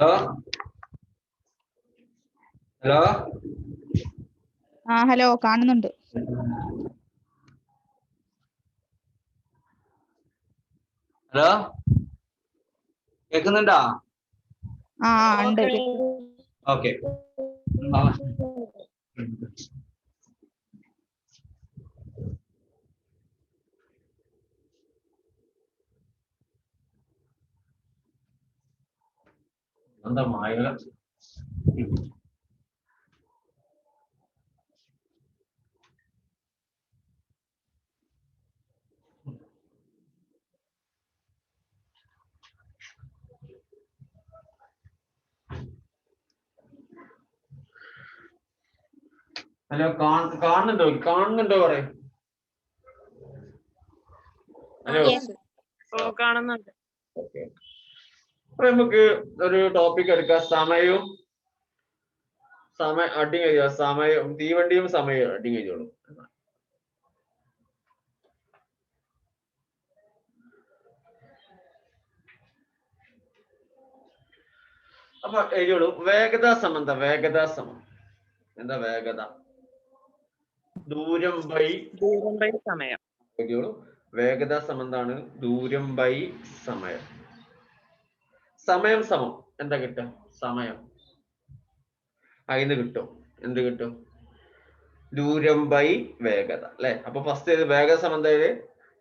Hello hello hello കാണുന്നുണ്ട്. Hello കേക്കുന്നുണ്ടോ? ഉണ്ട്. ഓക്കെ. എന്താ മായ? ഹലോ കാണുന്നുണ്ടോ പറയും. ഹലോ കാണുന്നുണ്ട്. ഓക്കെ. അപ്പൊ നമുക്ക് ഒരു ടോപ്പിക് എടുക്കാം. സമയം അടിങ് എഴുതുക. സമയം തീവണ്ടിയും സമയവും അടിങ് എഴുതിയോളൂ. അപ്പൊ എഴുതിയോളൂ. വേഗത സമം എന്താ വേഗത? ദൂരം ബൈ സമയം. എഴുതിയോളൂ. വേഗത സമന്താണ് ദൂരം ബൈ സമയം. സമയം സമം എന്താ കിട്ടുക? സമയം അതിന് കിട്ടും. എന്ത് കിട്ടും? ദൂരം ബൈ വേഗത അല്ലെ. അപ്പൊ ഫസ്റ്റ് വേഗത സമം എന്താ?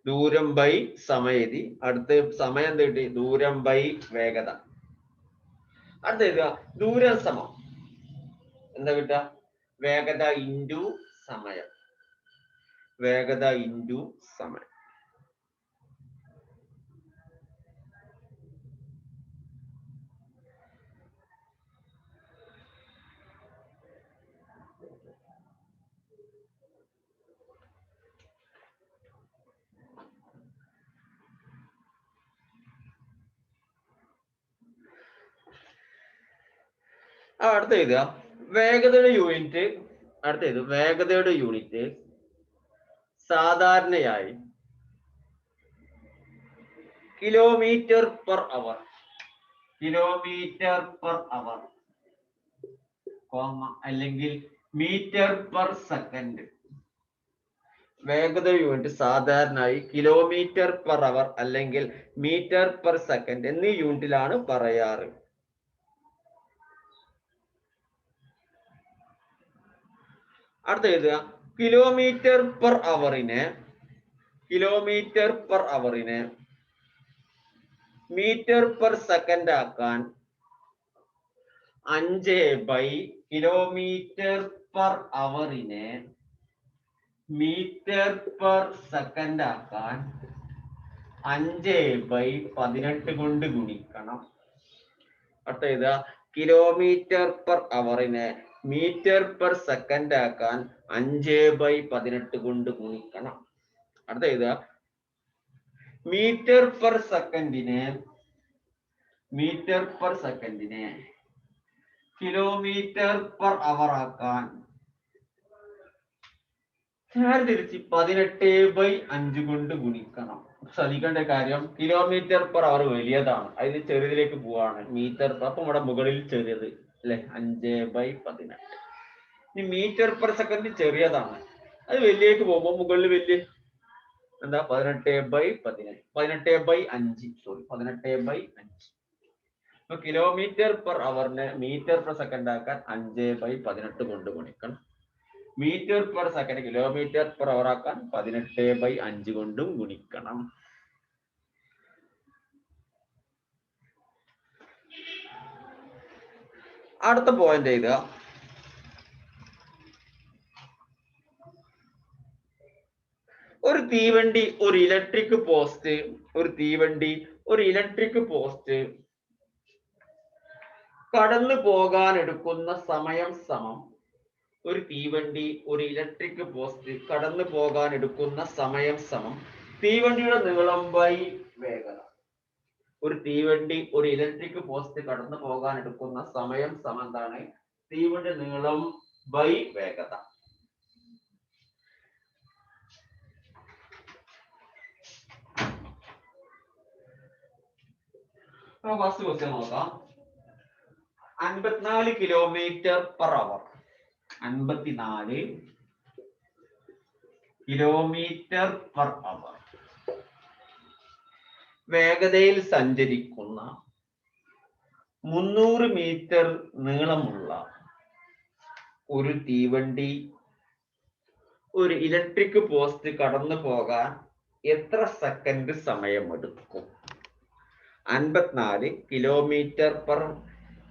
ദൂരം ബൈ സമയതി. അടുത്ത സമയം എന്ത് കിട്ടി? ദൂരം ബൈ വേഗത. അടുത്ത എഴുതുക ദൂരം സമം എന്താ കിട്ടുക? വേഗത ഇൻറ്റു സമയം. വേഗത ഇൻറ്റു സമയം. അടുത്ത എഴുതുക വേഗതയുടെ യൂണിറ്റ്. അടുത്ത വേഗതയുടെ യൂണിറ്റ് സാധാരണയായി kilometre per hour. Kilometre per hour അല്ലെങ്കിൽ മീറ്റർ പെർ സെക്കൻഡ്. വേഗത യൂണിറ്റ് സാധാരണയായി കിലോമീറ്റർ പെർ അവർ അല്ലെങ്കിൽ മീറ്റർ പെർ സെക്കൻഡ് എന്നീ യൂണിറ്റിലാണ് പറയാറ്. അടുത്ത എഴുതുക കിലോമീറ്റർ പെർ അവറിനെ മീറ്റർ പെർ സെക്കൻഡ് ആക്കാൻ 5 കിലോമീറ്റർ പെർ അവറിനെ മീറ്റർ പെർ സെക്കൻഡ് ആക്കാൻ 5/18 കൊണ്ട് ഗുണിക്കണം. അടുത്ത എഴുതുക കിലോമീറ്റർ പെർ അവറിനെ മീറ്റർ പെർ സെക്കൻഡ് ആക്കാൻ 5/18 കൊണ്ട് ഗുണിക്കണം. അടുത്ത എഴുതുക മീറ്റർ പെർ സെക്കൻഡിനെ കിലോമീറ്റർ പെർ അവർ ആക്കാൻ തിരിച്ച് 18/5 കൊണ്ട് ഗുണിക്കണം. ശ്രദ്ധിക്കേണ്ട കാര്യം കിലോമീറ്റർ പെർ അവർ വലിയതാണ്, അതിന് ചെറിയതിലേക്ക് പോവാണ് മീറ്റർ. അപ്പൊ ഇവിടെ മുകളിൽ ചെറിയത് അല്ലെ 5/18. ഇനി മീറ്റർ പെർ സെക്കൻഡ് ചെറിയതാണ്, അത് വലിയേക്ക് പോകുമ്പോൾ മുകളിൽ വലിയ എന്താ 18/5. അപ്പൊ കിലോമീറ്റർ പെർ അവറിനെ മീറ്റർ പെർ സെക്കൻഡ് ആക്കാൻ 5/18 കൊണ്ട് ഗുണിക്കണം. Metre per second kilometre per hour ആക്കാൻ 18/5 കൊണ്ടും ഗുണിക്കണം. അടുത്ത പോയിന്റ് എഴുതുക ഒരു തീവണ്ടി ഒരു ഇലക്ട്രിക് പോസ്റ്റ് കടന്നു പോകാൻ എടുക്കുന്ന സമയം സമം. ഒരു തീവണ്ടി ഒരു ഇലക്ട്രിക് പോസ്റ്റ് കടന്നു പോകാൻ എടുക്കുന്ന സമയം സമം തീവണ്ടിയുടെ നീളം ബൈ വേഗത. ഒരു തീവണ്ടി ഒരു ഇലക്ട്രിക് പോസ്റ്റ് കടന്നു പോകാൻ എടുക്കുന്ന സമയം സമം എന്താണ്? തീവണ്ടി നീളം ബൈ വേഗത. ഫസ്റ്റ് ക്വസ്റ്റ്യൻ നോക്കാം. 54 കിലോമീറ്റർ പെർ അവർ. 54 കിലോമീറ്റർ പെർ അവർ വേഗതയിൽ സഞ്ചരിക്കുന്ന 300 മീറ്റർ നീളമുള്ള ഒരു തീവണ്ടി ഒരു ഇലക്ട്രിക് പോസ്റ്റ് കടന്നു പോകാൻ എത്ര സെക്കൻഡ് സമയമെടുക്കും? 54 കിലോമീറ്റർ പെർ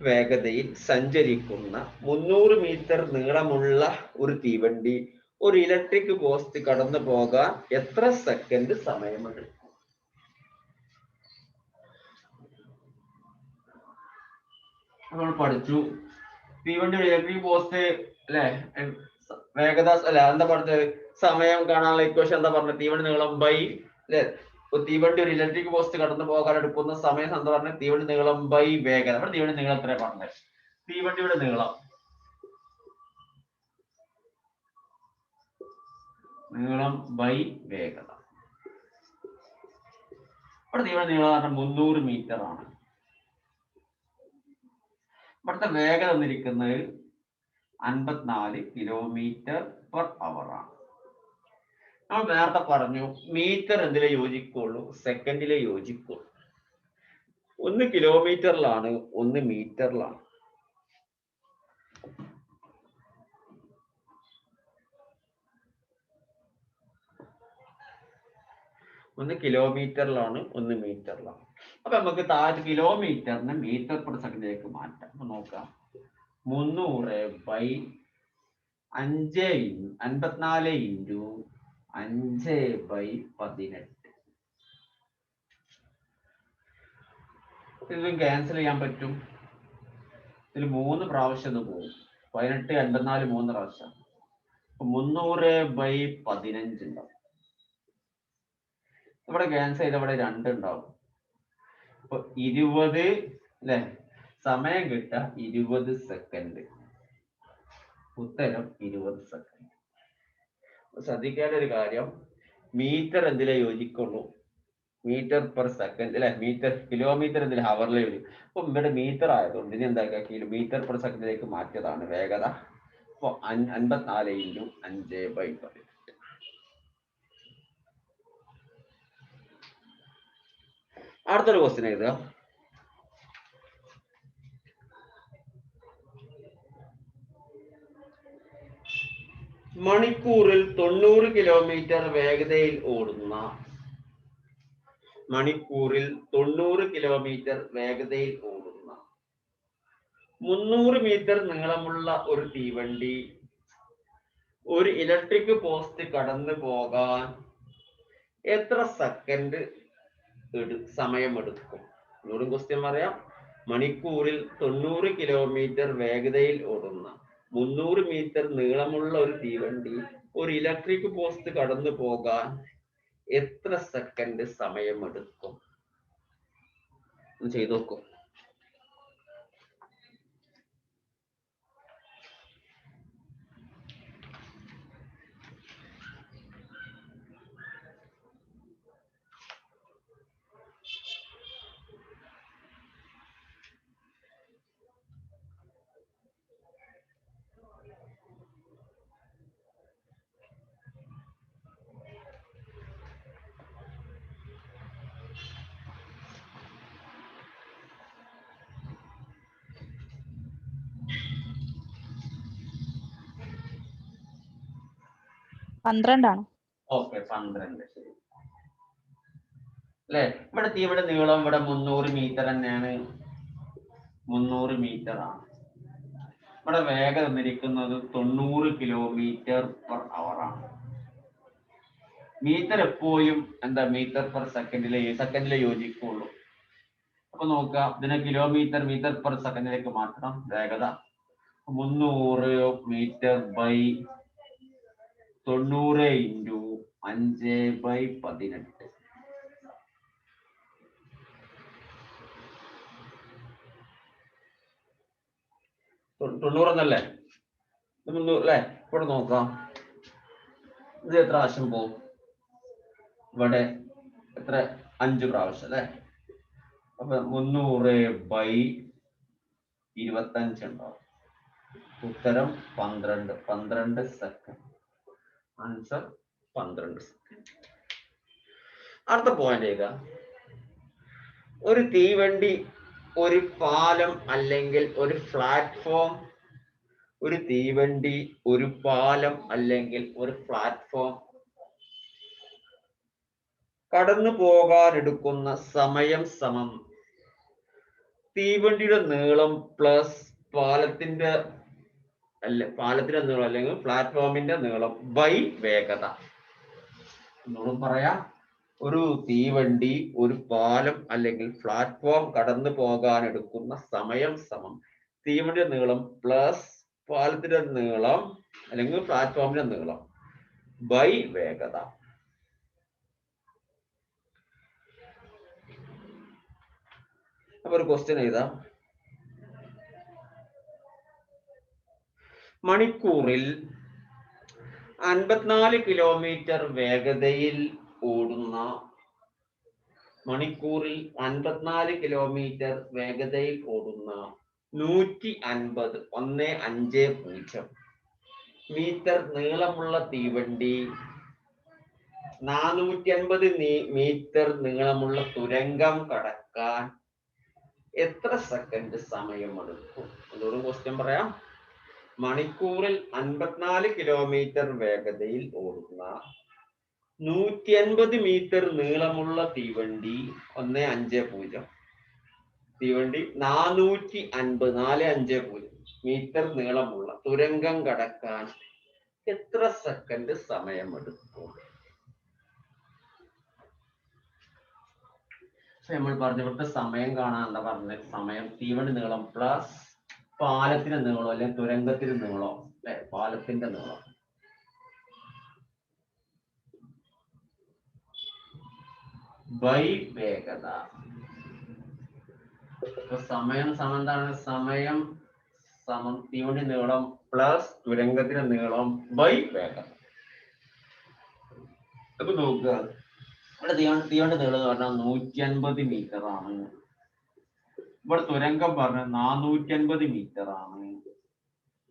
വേഗതയിൽ സഞ്ചരിക്കുന്ന 300 മീറ്റർ നീളമുള്ള ഒരു തീവണ്ടി ഒരു ഇലക്ട്രിക് പോസ്റ്റ് കടന്നു പോകാൻ എത്ര സെക്കൻഡ് സമയമെടുക്കും? നമ്മൾ പഠിച്ചു തീവണ്ടി ഇലക്ട്രിക് പോസ്റ്റ് അല്ലെ, വേഗത അല്ല എന്താ പറഞ്ഞത്, സമയം കാണാനുള്ള ഇക്വേഷൻ എന്താ പറഞ്ഞത്? തീവണ്ടി നീളം ബൈ അല്ലെ, തീവണ്ടി ഒരു ഇലക്ട്രിക് പോസ്റ്റ് കടന്നു പോകാൻ എടുക്കുന്ന സമയം എന്താ പറഞ്ഞത്? തീവണ്ടി നീളം ബൈ വേഗത. നമ്മുടെ തീവണ്ടി നീളം എത്ര പറഞ്ഞത്? തീവണ്ടിയുടെ നീളം ബൈ വേഗത. ഇവിടെ തീവണ്ടി നീളം പറഞ്ഞാൽ 300 മീറ്റർ ആണ്. ഇവിടുത്തെ വേഗത തന്നിരിക്കുന്നത് 54 കിലോമീറ്റർ പെർ അവർ ആണ്. നമ്മൾ നേരത്തെ പറഞ്ഞു മീറ്റർ എന്തിലേ യോജിക്കുള്ളൂ? സെക്കൻഡിലെ യോജിക്കുള്ളൂ. ഒന്ന് കിലോമീറ്ററിലാണ്, ഒന്ന് മീറ്ററിലാണ്. ഒന്ന് കിലോമീറ്ററിലാണ്, ഒന്ന് മീറ്ററിലാണ്. അപ്പൊ നമുക്ക് താഴെ കിലോമീറ്ററിന് മീറ്റർ പെർ സെക്കൻഡിലേക്ക് മാറ്റാം. അപ്പൊ നോക്കാം, 300/5 ഇൻറ്റു 5/18. ഇതും ക്യാൻസൽ ചെയ്യാൻ പറ്റും. ഇതിൽ 3 പ്രാവശ്യം ഒന്ന് പോകും. 18, 54 3 പ്രാവശ്യം. 300/15 ഉണ്ടാവും. ഇവിടെ ക്യാൻസൽ ചെയ്ത് ഇവിടെ 2 ഉണ്ടാവും. അപ്പൊ 20 അല്ലെ, സമയം കിട്ടുക 20 സെക്കൻഡ്. ഉത്തരം 20 സെക്കൻഡ്. ശ്രദ്ധിക്കേണ്ട ഒരു കാര്യം, മീറ്റർ എന്തിലേ യോജിക്കുള്ളൂ? മീറ്റർ പെർ സെക്കൻഡ് അല്ലെ, മീറ്റർ കിലോമീറ്റർ എന്തിൽ ഹവറിലെ യോജിക്കും. അപ്പൊ ഇവിടെ മീറ്റർ ആയതുകൊണ്ട് ഇനി എന്താക്കി മീറ്റർ പെർ സെക്കൻഡിലേക്ക് മാറ്റിയതാണ് വേഗത. അപ്പൊ 54 ഇൻറ്റു 5/18. അടുത്തൊരു ക്വസ്റ്റ്യൻ എഴുതുക. മണിക്കൂറിൽ 90 കിലോമീറ്റർ വേഗതയിൽ ഓടുന്ന 300 മീറ്റർ നീളമുള്ള ഒരു തീവണ്ടി ഒരു ഇലക്ട്രിക് പോസ്റ്റ് കടന്നു പോകാൻ എത്ര സെക്കൻഡ് സമയമെടുക്കും? ഒന്നുകൂടി ക്വസ്റ്റ്യൻ പറയാം. മണിക്കൂറിൽ 90 കിലോമീറ്റർ വേഗതയിൽ ഓടുന്ന 300 മീറ്റർ നീളമുള്ള ഒരു തീവണ്ടി ഒരു ഇലക്ട്രിക് പോസ്റ്റ് കടന്നു പോകാൻ എത്ര സെക്കൻഡ് സമയമെടുക്കും? ചെയ്തു നോക്കൂ. പന്ത്രണ്ടാണ്. ഓക്കെ, 12. ശരി അല്ലെ. ഇവിടെ തീവണ്ടി നീളം ഇവിടെ 300 മീറ്റർ തന്നെയാണ്. 300 മീറ്റർ ആണ്. ഇവിടെ വേഗത തന്നിരിക്കുന്നത് 90 കിലോമീറ്റർ പെർ അവർ ആണ്. മീറ്റർ എപ്പോഴും എന്താ മീറ്റർ പെർ സെക്കൻഡിലെ യോജിക്കുള്ളൂ. അപ്പൊ നോക്കാം, ഇതിനെ കിലോമീറ്റർ മീറ്റർ പെർ സെക്കൻഡിലേക്ക് മാറ്റണം. വേഗത 300 മീറ്റർ ബൈ 90 ഇൻറ്റു 5/18. തൊണ്ണൂറ് എന്നല്ലേ? അല്ലേ? ഇവിടെ നോക്കാം, ഇത് എത്ര പ്രാവശ്യം പോകും? ഇവിടെ എത്ര? 5 പ്രാവശ്യം അല്ലെ. അപ്പൊ 300/20 25 ഉണ്ടാവും. ഉത്തരം 12 സെക്കൻഡ്. Answer 12 second. അടുത്ത പോയിന്റ് ഏതാ? ഒരു തീവണ്ടി, ഒരു പാലം അല്ലെങ്കിൽ ഒരു പ്ലാറ്റ്ഫോം, ഒരു തീവണ്ടി, ഒരു പാലം അല്ലെങ്കിൽ ഒരു പ്ലാറ്റ്ഫോം കടന്നു പോകാൻ എടുക്കുന്ന സമയം സമം തീവണ്ടിയുടെ നീളം പ്ലസ് പാലത്തിന്റെ നീളം അല്ലെങ്കിൽ പ്ലാറ്റ്ഫോമിന്റെ നീളം ബൈ വേഗത. ഒന്നുകൂടെ പറയാം. ഒരു തീവണ്ടി, ഒരു പാലം അല്ലെങ്കിൽ പ്ലാറ്റ്ഫോം കടന്നു പോകാൻ എടുക്കുന്ന സമയം സമം തീവണ്ടിയുടെ നീളം പ്ലസ് പാലത്തിന്റെ നീളം അല്ലെങ്കിൽ പ്ലാറ്റ്ഫോമിന്റെ നീളം ബൈ വേഗത. അപ്പൊ ഒരു ക്വസ്റ്റ്യൻ എഴുതാം. മണിക്കൂറിൽ 54 കിലോമീറ്റർ വേഗതയിൽ ഓടുന്ന 150 മീറ്റർ നീളമുള്ള തീവണ്ടി 450 മീറ്റർ നീളമുള്ള തുരങ്കം കടക്കാൻ എത്ര സെക്കൻഡ് സമയമെടുക്കും? അതോടും ക്വസ്റ്റ്യൻ പറയാം. മണിക്കൂറിൽ 54 കിലോമീറ്റർ വേഗതയിൽ ഓടുന്ന 150 മീറ്റർ നീളമുള്ള തീവണ്ടി 150 തീവണ്ടി 450 മീറ്റർ നീളമുള്ള തുരങ്കം കടക്കാൻ എത്ര സെക്കൻഡ് സമയമെടുക്കും? നമ്മൾ പറഞ്ഞു ഇവിടുത്തെ സമയം കാണാൻ എന്താ പറഞ്ഞത്? സമയം തീവണ്ടി നീളം പ്ലസ് പാലത്തിന്റെ നീളം അല്ലെങ്കിൽ തുരങ്കത്തിന്റെ നീളം, അല്ലെ? പാലത്തിന്റെ നീളം ബൈ വേഗത. സമയം സമം എന്താണ്? സമയം സമം തീവണ്ടി നീളം പ്ലസ് തുരങ്കത്തിന്റെ നീളം ബൈ വേഗത. അപ്പൊ നോക്കുക, ഇവിടെ തീവണ്ടി നീളം എന്ന് പറഞ്ഞാൽ 150 മീറ്റർ ആണ്. ഇവിടെ തുരങ്കം പറഞ്ഞ 450 മീറ്റർ ആണ്.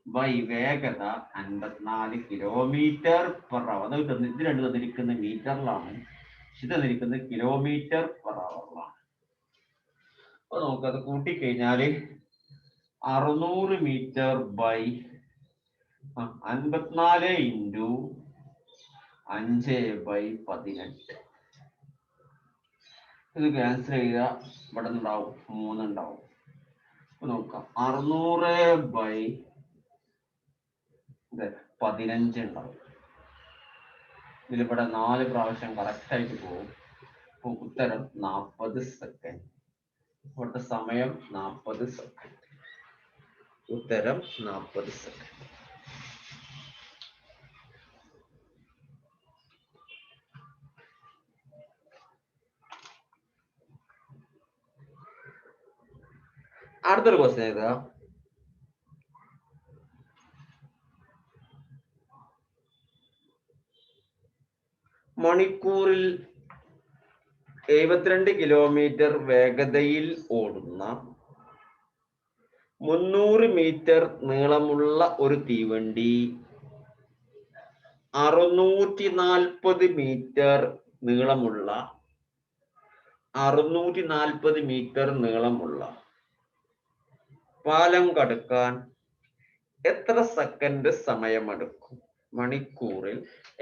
ബൈ വേഗത 54 കിലോമീറ്റർ പെർ അവർ. അത് ഇത് രണ്ട് തന്നിരിക്കുന്ന മീറ്ററിലാണ്, ഇത് തന്നിരിക്കുന്നത് കിലോമീറ്റർ പെർ അവറിലാണ്. അപ്പൊ നമുക്കത് കൂട്ടിക്കഴിഞ്ഞാല് 600 മീറ്റർ ബൈ 54 ഇൻറ്റു 5/18. ഇത് ക്യാൻസൽ ചെയ്യുക, ഇവിടെ ഉണ്ടാവും 3 ഉണ്ടാവും. അപ്പൊ നോക്കാം, 600/15 ഉണ്ടാവും. ഇതിലിവിടെ 4 പ്രാവശ്യം കറക്റ്റ് ആയിട്ട് പോകും. അപ്പൊ ഉത്തരം 40 സെക്കൻഡ്. ഇവിടുത്തെ സമയം 40 സെക്കൻഡ്. ഉത്തരം 40 സെക്കൻഡ്. അടുത്തൊരു ക്വസ്റ്റ്യൻ ഏതാ? മണിക്കൂറിൽ 72 കിലോമീറ്റർ വേഗതയിൽ ഓടുന്ന 300 മീറ്റർ നീളമുള്ള ഒരു തീവണ്ടി 640 മീറ്റർ നീളമുള്ള 640 മീറ്റർ നീളമുള്ള പാലം കടക്കാൻ എത്ര സെക്കൻഡ് സമയമെടുക്കും? മണിക്കൂറിൽ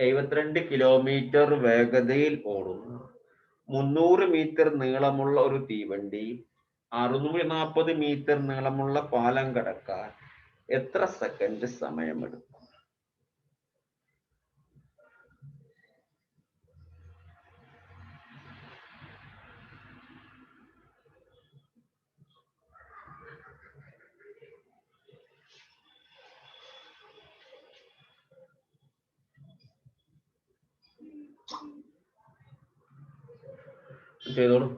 72 കിലോമീറ്റർ വേഗതയിൽ ഓടുന്ന 300 മീറ്റർ നീളമുള്ള ഒരു തീവണ്ടി 640 മീറ്റർ നീളമുള്ള പാലം കടക്കാൻ എത്ര സെക്കൻഡ് സമയമെടുക്കും? ചെയ്തോളൂ.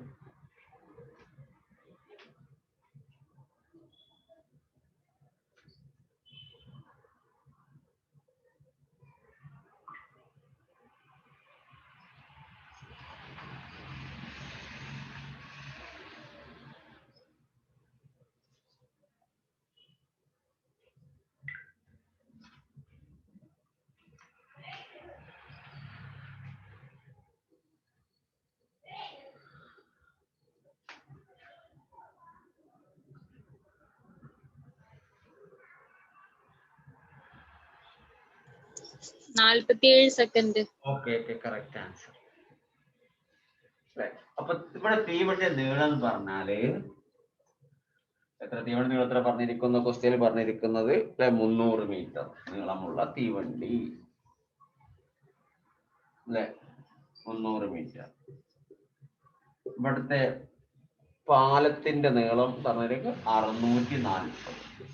47 സെക്കൻഡ്. Okay correct answer. അപ്പൊ ഇവിടെ തീവണ്ടിയുടെ നീളം എന്ന് പറഞ്ഞാല് എത്ര തീവണ്ടി നീളം എത്ര പറഞ്ഞിരിക്കുന്ന ക്വസ്റ്റ്യനിൽ പറഞ്ഞിരിക്കുന്നത് 300 മീറ്റർ നീളമുള്ള തീവണ്ടി അല്ലെ 300 മീറ്റർ. ഇവിടുത്തെ പാലത്തിന്റെ നീളം പറഞ്ഞിരിക്കും 640.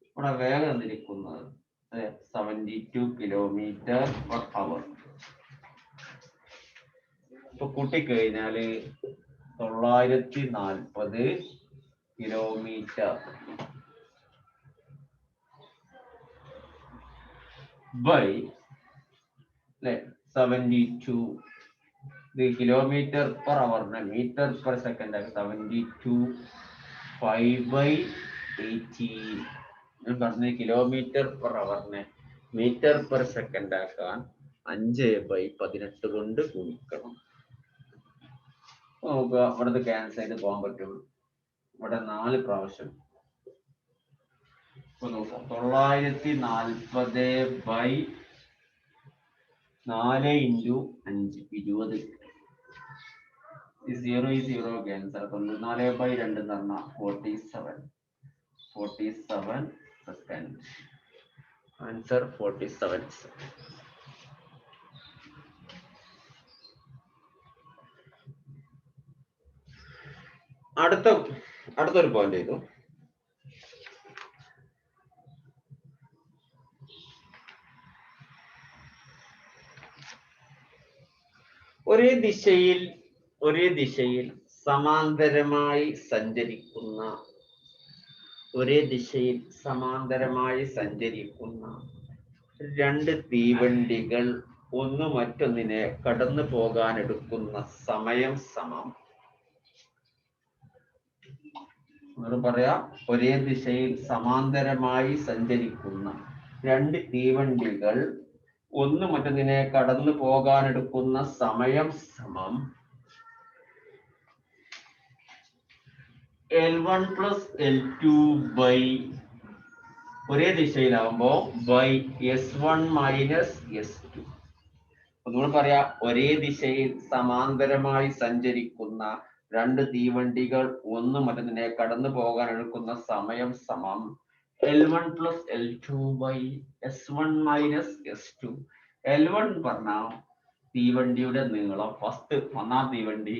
ഇവിടെ വേഗം തന്നിരിക്കുന്നത് 72 km/h. ഇപ്പൊ കൂട്ടിക്കഴിഞ്ഞാല് 940 kilometre by 72 km/h metre per second ആക്കി 72 5/18. ഞാൻ പറഞ്ഞ km/h മീറ്റർ പെർ സെക്കൻഡ് ആക്കാൻ 5/18 കൊണ്ട് ഗുണിക്കണം. നോക്കുക ഇവിടുത്തെ ക്യാൻസൽ ചെയ്ത് പോകാൻ പറ്റും. ഇവിടെ 4 പ്രാവശ്യം 940/4 × 5 20. 0 ക്യാൻസൽ. 94/2 എന്ന് പറഞ്ഞാൽ 47 സെക്കൻഡ്. Answer 47 second. അടുത്തൊരു പോയിന്റ് ചെയ്തു. ഒരേ ദിശയിൽ സമാന്തരമായി സഞ്ചരിക്കുന്ന 2 തീവണ്ടികൾ ഒന്ന് മറ്റൊന്നിനെ കടന്നു പോകാൻ എടുക്കുന്ന സമയം സമം. പറയാ ഒരേ ദിശയിൽ സമാന്തരമായി സഞ്ചരിക്കുന്ന 2 തീവണ്ടികൾ ഒന്ന് മറ്റൊന്നിനെ കടന്നു പോകാൻ എടുക്കുന്ന സമയം സമം L1 + L2 ബൈ ഒരേ ദിശയിലാവുമ്പോ ബൈ S1 - S2. ഒന്നുകൂടെ പറയാ ഒരേ ദിശയിൽ സമാന്തരമായി സഞ്ചരിക്കുന്ന 2 തീവണ്ടികൾ ഒന്ന് മറ്റൊന്നിനെ കടന്നു പോകാൻ എടുക്കുന്ന സമയം സമം L1 + L2 by S1 - S2. L1 പറഞ്ഞ തീവണ്ടിയുടെ നീളം ഒന്നാം തീവണ്ടി,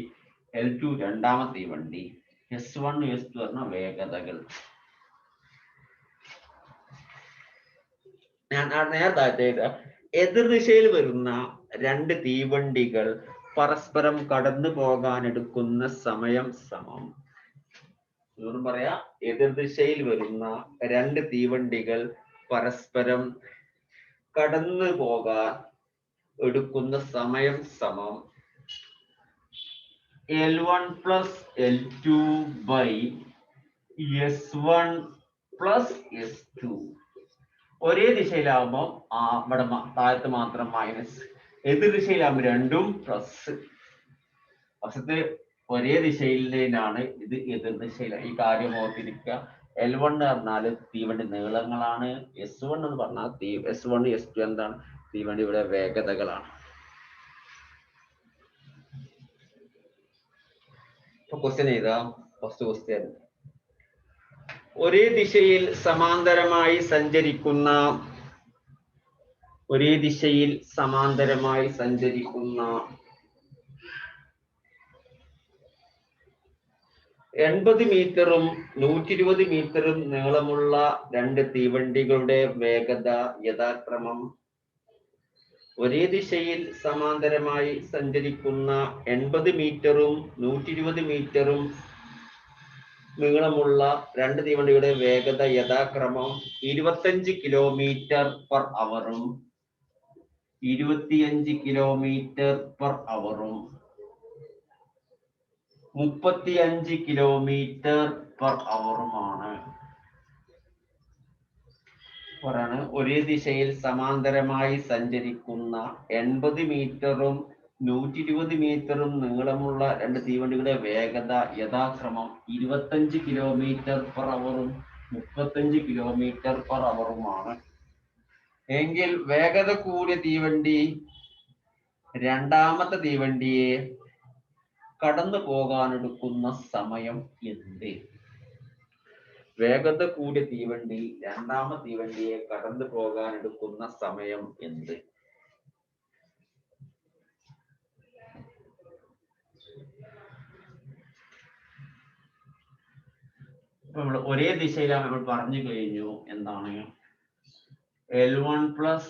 L2 രണ്ടാമത്തെ തീവണ്ടി, S1 S2 പറഞ്ഞ വേഗതകൾ. ഞാൻ നേരത്തെ എതിർദിശയിൽ വരുന്ന 2 തീവണ്ടികൾ പരസ്പരം കടന്നു പോകാൻ എടുക്കുന്ന സമയം സമം. പറയാ എതിർദിശയിൽ വരുന്ന 2 തീവണ്ടികൾ പരസ്പരം കടന്നു പോകാൻ എടുക്കുന്ന സമയം സമം L1 + L2 by S1 + S2. ഒരേ ദിശയിലാവുമ്പോൾ ഇവിടെ താഴത്ത് മാത്രം മൈനസ്, എതിർദിശയിലാവുമ്പോൾ രണ്ടും പ്ലസ്. വശത്ത് ഒരേ ദിശയിലാണ്, ഇത് എതിർദിശയിലാണ്. ഈ കാര്യം ഓർത്തിരിക്കുക. L1 എന്ന് പറഞ്ഞാൽ തീവണ്ടി നീളങ്ങളാണ്. S1 എന്ന് പറഞ്ഞാൽ S1 S2 എന്താണ് തീവണ്ടിയുടെ വേഗതകളാണ്. ക്വസ്റ്റ്യൻ ചെയ്താ ഫസ്റ്റ് ക്വസ്റ്റ്യൻ ഒരേ ദിശയിൽ സമാന്തരമായി സഞ്ചരിക്കുന്ന 80 മീറ്ററും 120 മീറ്ററും നീളമുള്ള 2 തീവണ്ടികളുടെ വേഗത യഥാക്രമം ഒരേ ദിശയിൽ സമാന്തരമായി സഞ്ചരിക്കുന്ന 80 മീറ്ററും 120 മീറ്ററും നീളമുള്ള 2 തീവണ്ടിയുടെ വേഗത യഥാക്രമം 25 km/h 25 km/h 35 km/h ആണ്. ഒരേ ദിശയിൽ സമാന്തരമായി സഞ്ചരിക്കുന്ന 80 മീറ്ററും 120 മീറ്ററും നീളമുള്ള 2 തീവണ്ടികളുടെ വേഗത യഥാക്രമം 25 km/h 35 km/h ആണ്. എങ്കിൽ വേഗത കൂടിയ തീവണ്ടി രണ്ടാമത്തെ തീവണ്ടിയെ കടന്നു പോകാനെടുക്കുന്ന സമയം എന്ത്? വേഗത കൂടിയ തീവണ്ടി രണ്ടാമത്തെ തീവണ്ടിയെ കടന്നു പോകാനെടുക്കുന്ന സമയം എന്ത്? നമ്മൾ ഒരേ ദിശയിലാണ് നമ്മൾ പറഞ്ഞു കഴിഞ്ഞു. എന്താണ് L1 plus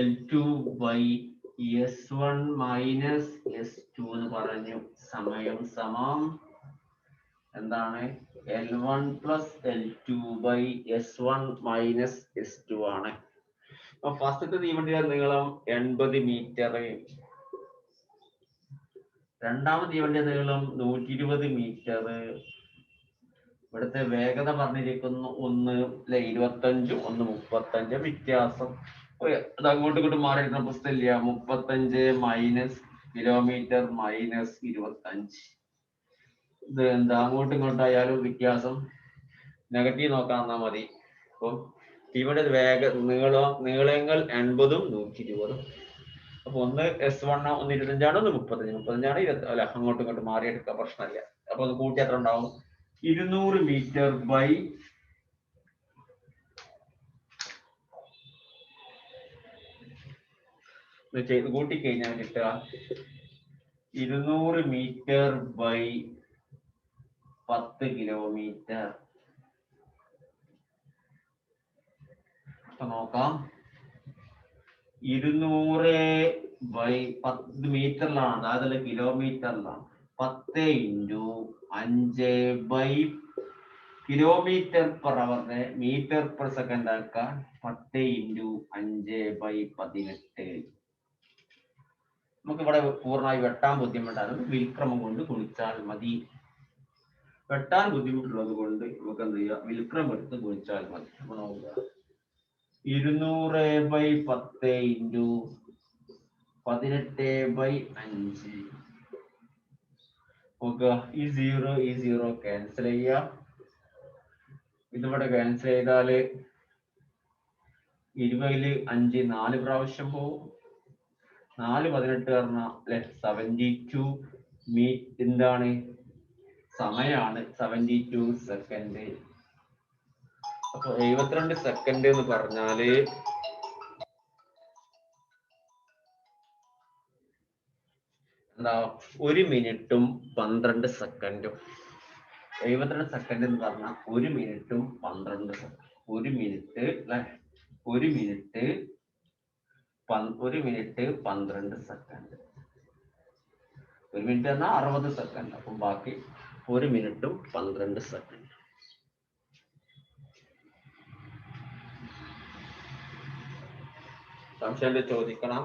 L2 by S1 minus S2 എന്ന് പറഞ്ഞു. സമയം സമം എന്താണ്? L1 plus L2 by S1 minus S2 ആണ്. അപ്പൊ ഫസ്റ്റത്തെ തീവണ്ടിയുടെ നീളം 80 മീറ്റർ, രണ്ടാമത്തെ തീവണ്ടിയുടെ നീളം 120 മീറ്റർ. ഇവിടുത്തെ വേഗത പറഞ്ഞിരിക്കുന്നു 1 25 1 35 വ്യത്യാസം. അത് അങ്ങോട്ടും ഇങ്ങോട്ടും മാറിയിരിക്കുന്ന പുസ്തകമില്ല. 35 മൈനസ് കിലോമീറ്റർ മൈനസ് 25. ഇത് എന്താ അങ്ങോട്ടും ഇങ്ങോട്ടായാലും വ്യത്യാസം നെഗറ്റീവ് നോക്കാൻ തന്നാ മതി. അപ്പം ഇവിടെ നീളങ്ങൾ 80 120. അപ്പൊ ഒന്ന് S1 ഒന്ന് 25 ഒന്ന് 35 അല്ല, അങ്ങോട്ടും ഇങ്ങോട്ടും മാറിയെടുക്കുക, പ്രശ്നമില്ല. അപ്പൊ ഒന്ന് കൂട്ടി എത്ര ഉണ്ടാവും? 200 മീറ്റർ ബൈ ചെയ്ത് കൂട്ടിക്കഴിഞ്ഞാൽ കിട്ടുക 200 മീറ്റർ ബൈ 10 കിലോമീറ്റർ. അപ്പൊ നോക്കാം, 200 ബൈ 10 മീറ്ററിലാണ്, അതല്ല കിലോമീറ്ററിലാണ്. 10 ഇൻറ്റു 5 ബൈ കിലോമീറ്റർ പെർ അവറിനെ മീറ്റർ പെർ സെക്കൻഡ് ആക്കാൻ 10 ഇൻറ്റു 5 ബൈ 18. നമുക്ക് ഇവിടെ പൂർണ്ണമായി വെട്ടാൻ ബുദ്ധിമുട്ടാണ്, വിൽക്രമം കൊണ്ട് ഗുണിച്ചാൽ മതി. വെട്ടാൻ ബുദ്ധിമുട്ടുള്ളത് കൊണ്ട് നമുക്ക് എന്ത് ചെയ്യാം, വിൽക്രമം എടുത്ത് ഗുണിച്ചാൽ മതി. അപ്പൊ നോക്കുക, 200 ബൈ 10 ഇൻറ്റു 18 ബൈ 5. നോക്കുക, ഈ 0 ക്യാൻസൽ ചെയ്യാം. ഇതിവിടെ ക്യാൻസൽ ചെയ്താല് 20 5 4 പ്രാവശ്യം പോവും. 4 18 പറഞ്ഞാൽ 72 എന്താണ് സമയാണ്, 72 സെക്കൻഡ്. അപ്പൊ 72 സെക്കൻഡ് എന്ന് പറഞ്ഞാല് എന്താ, 1 മിനിറ്റും 12 സെക്കൻഡും. 72 സെക്കൻഡ് എന്ന് പറഞ്ഞാൽ 1 മിനിറ്റും 12 സെക്കൻഡ്. 1 minute 12 second. 1 മിനിറ്റ് പറഞ്ഞാൽ 60 സെക്കൻഡ്. അപ്പം ബാക്കി 1 മിനിറ്റും 12 സെക്കൻഡ്. സംശയം ചോദിക്കണം.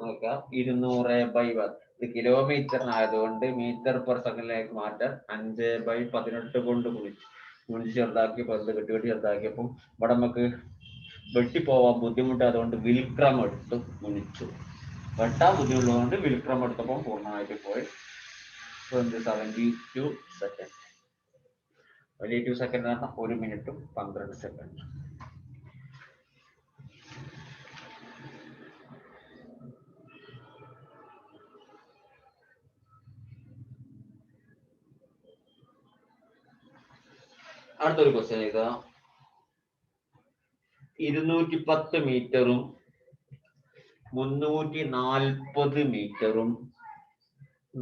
നോക്കാം, 200 ബൈ 10 ഇത് കിലോമീറ്ററിനായതുകൊണ്ട് മീറ്റർ പെർ സെക്കൻഡിലേക്ക് മാറ്റാൻ 5 ബൈ 18 കൊണ്ട് ഗുണിച്ച് ചെറുതാക്കി 10 കെട്ടി ചെറുതാക്കിയപ്പോൾ ഇവിടെ നമുക്ക് വെട്ടിപ്പോവാൻ ബുദ്ധിമുട്ടായതുകൊണ്ട് വിൽക്രമം എടുത്ത് ഗുണിച്ചു. വെട്ടാൻ ബുദ്ധിമുട്ടുള്ളതുകൊണ്ട് വിൽക്രമം എടുത്തപ്പോൾ പൂർണ്ണമായിട്ട് പോയി 72 സെക്കൻഡ്. 72 സെക്കൻഡ് പറഞ്ഞാൽ 1 മിനിറ്റും 12 സെക്കൻഡ്. അടുത്തൊരു ക്വസ്റ്റ്യൻ ഇതാ, 210 മീറ്ററും 340 മീറ്ററും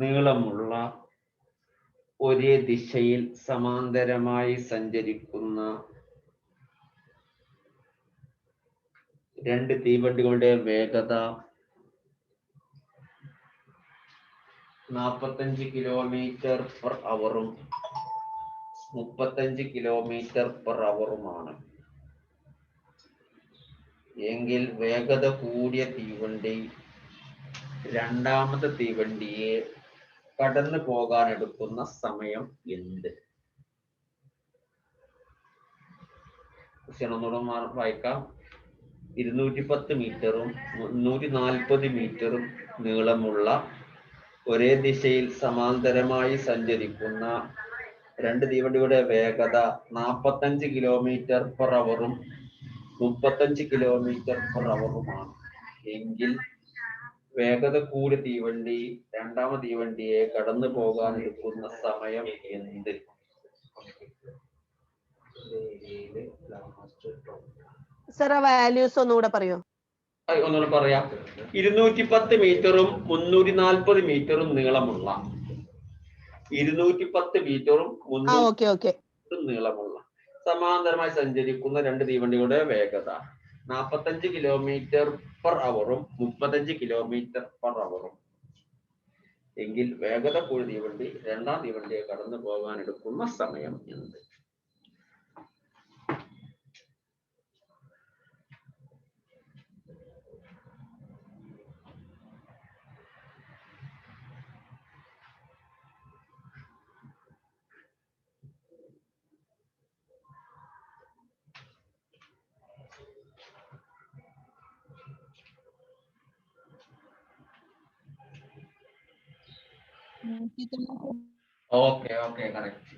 നീളമുള്ള ഒരേ ദിശയിൽ സമാന്തരമായി സഞ്ചരിക്കുന്ന 2 തീവണ്ടികളുടെ വേഗത 45 കിലോമീറ്റർ പെർ അവറും 35 കിലോമീറ്റർ പെർ അവറുമാണ്. എങ്കിൽ വേഗത കൂടിയ തീവണ്ടി രണ്ടാമത്തെ തീവണ്ടിയെ കടന്നു പോകാൻ എടുക്കുന്ന സമയം എന്ത്? ഒന്നുകൂടെ വായിക്കാം. 210 മീറ്ററും 340 മീറ്ററും നീളമുള്ള ഒരേ ദിശയിൽ സമാന്തരമായി സഞ്ചരിക്കുന്ന 2 തീവണ്ടിയുടെ വേഗത 45 കിലോമീറ്റർ പെർ അവറും 35 km/h എങ്കിൽ വേഗത കൂടിയ തീവണ്ടി രണ്ടാമത് തീവണ്ടിയെ കടന്നു പോകാൻ എടുക്കുന്ന സമയം എന്ത്? സർ ആ വാല്യൂസ് ഒന്നുകൂടെ പറയോ? ഒന്നുകൂടെ പറയാം. 210 മീറ്ററും 340 മീറ്ററും നീളമുള്ള 210 മീറ്ററും 340 നീളമുള്ള സമാന്തരമായി സഞ്ചരിക്കുന്ന രണ്ട് തീവണ്ടികളുടെ വേഗത 45 km/h 35 km/h എങ്കിൽ വേഗത കൂടിയ തീവണ്ടി രണ്ടാം തീവണ്ടിയെ കടന്നു പോകാൻ എടുക്കുന്ന സമയം എന്ത്? Okay correct.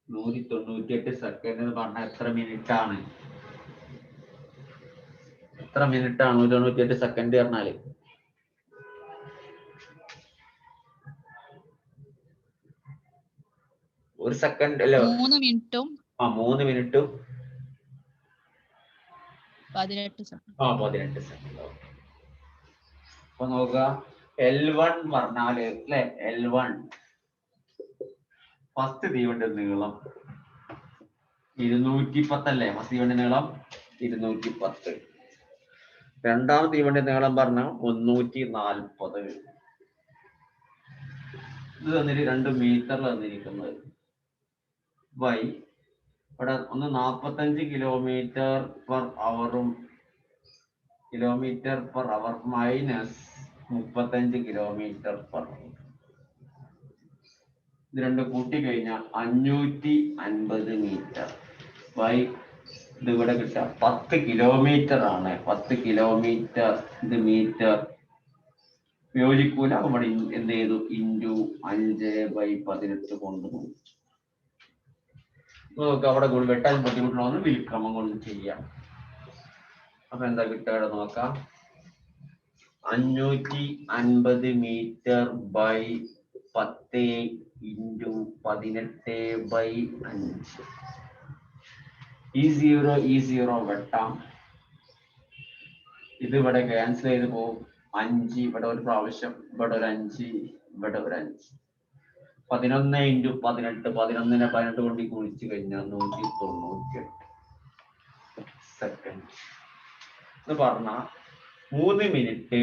198 സെക്കൻഡ് എന്ന് പറഞ്ഞാൽ എത്ര മിനിറ്റ് ആണ്? 198 സെക്കൻഡ് പറഞ്ഞാല് ഒരു സെക്കൻഡ് അല്ല 3 മിനിറ്റും 3 മിനിറ്റും 18 സെക്കൻഡ്. 18 സെക്കൻഡ്. അപ്പൊ നോക്കുക, L1 പറഞ്ഞാല് അല്ലെ, L1 ഫസ്റ്റ് തീവണ്ടി നീളം 210 അല്ലേ? ഫസ്റ്റ് തീവണ്ടി നീളം 210. രണ്ടാം തീവണ്ടി നീളം പറഞ്ഞ 340. ഇത് തന്നിട്ട് 2 മീറ്ററിൽ തന്നിരിക്കുന്നത് ബൈ ഇവിടെ ഒന്ന് 45 km/h മൈനസ് 35 km/h. ഇത് രണ്ടും കൂട്ടി കഴിഞ്ഞാൽ 550 മീറ്റർ ബൈ ഇത് ഇവിടെ കിട്ടുക 10 കിലോമീറ്റർ ആണ്. 10 കിലോമീറ്റർ ഇത് മീറ്റർ യോജിക്കൂല. അവിടെ എന്ത് ചെയ്തു? ഇൻറ്റു 5/18 കൊണ്ട് നമുക്ക് അവിടെ വെട്ടാൻ ബുദ്ധിമുട്ടുള്ളതെന്ന് വിൽക്രമം കൊണ്ട് ചെയ്യാം. അപ്പൊ എന്താ കിട്ടുക നോക്കാം. 550 മീറ്റർ ബൈ 10 ഇൻറ്റു 18/5. ഈ സീറോ വെട്ടാം. ഇത് ഇവിടെ ക്യാൻസൽ ചെയ്ത് പോകും. 5 ഇവിടെ ഒരു പ്രാവശ്യം, ഇവിടെ ഒരു 5, ഇവിടെ ഒരു 5. 11 ഇൻറ്റു 18, 11നെ 18 കൊണ്ട് കുഴിച്ചു കഴിഞ്ഞാൽ 198 സെക്കൻഡ് എന്ന് പറഞ്ഞ 3 മിനിറ്റ്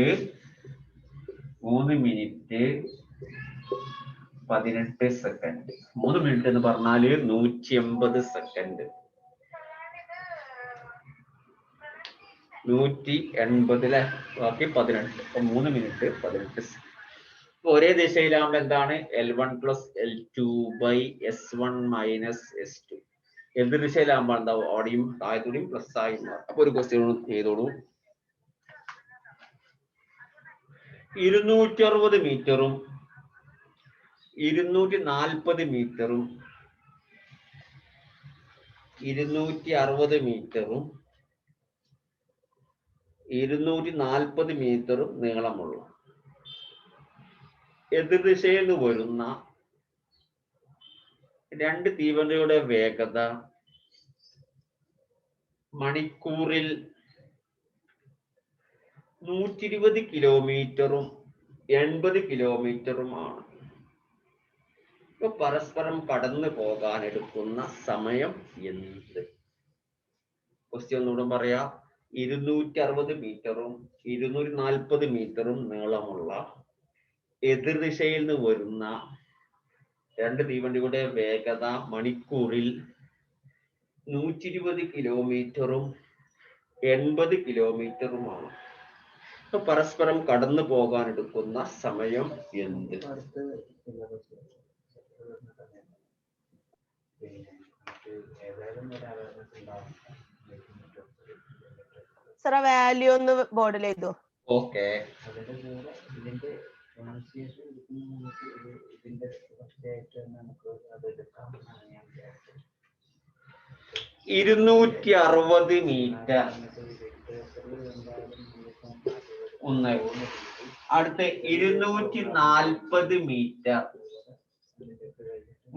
18 സെക്കൻഡ്. 3 മിനിറ്റ് എന്ന് പറഞ്ഞാല് 180 സെക്കൻഡ്. 180 അല്ലെ, ബാക്കി 18. അപ്പൊ 3 മിനിറ്റ് 18 സെക്കൻഡ്. ഒരേ ദിശയിലാകുമ്പോ എന്താണ്? L1 plus L2 by S1 minus S2. എന്ത് ദിശയിലാകുമ്പോ എന്താവും? അവിടെയും താഴത്തൂടെയും പ്ലസ് ആയി മാറും. അപ്പൊ ഒരു ക്വസ്റ്റ്യൻ ചെയ്തോളൂ. 260 മീറ്ററും 240 മീറ്ററും 260 മീറ്ററും 240 മീറ്ററും നീളമുള്ള എതിർദിശയിൽ നിന്ന് വരുന്ന രണ്ട് തീവണ്ടിയുടെ വേഗത മണിക്കൂറിൽ 120 കിലോമീറ്ററും 80 കിലോമീറ്ററുമാണ്. ഇപ്പൊ പരസ്പരം കടന്നു പോകാൻ എടുക്കുന്ന സമയം എന്ത്? ക്വസ്റ്റ്യൻ ഒന്നുകൂടെ പറയാ. 260 മീറ്ററും 240 മീറ്ററും നീളമുള്ള എതിർദിശയിൽ നിന്ന് വരുന്ന രണ്ട് തീവണ്ടികളുടെ വേഗത മണിക്കൂറിൽ 120 കിലോമീറ്ററും 80 കിലോമീറ്ററുമാണ്. പരസ്പരം കടന്നു പോകാൻ എടുക്കുന്ന സമയം എന്ത്? സർ ആ വാല്യൂ ഒന്ന് ബോർഡിൽ എഴുതോ? ഓക്കെ. 260 മീറ്റർ ഒന്ന്. അടുത്ത 240 മീറ്റർ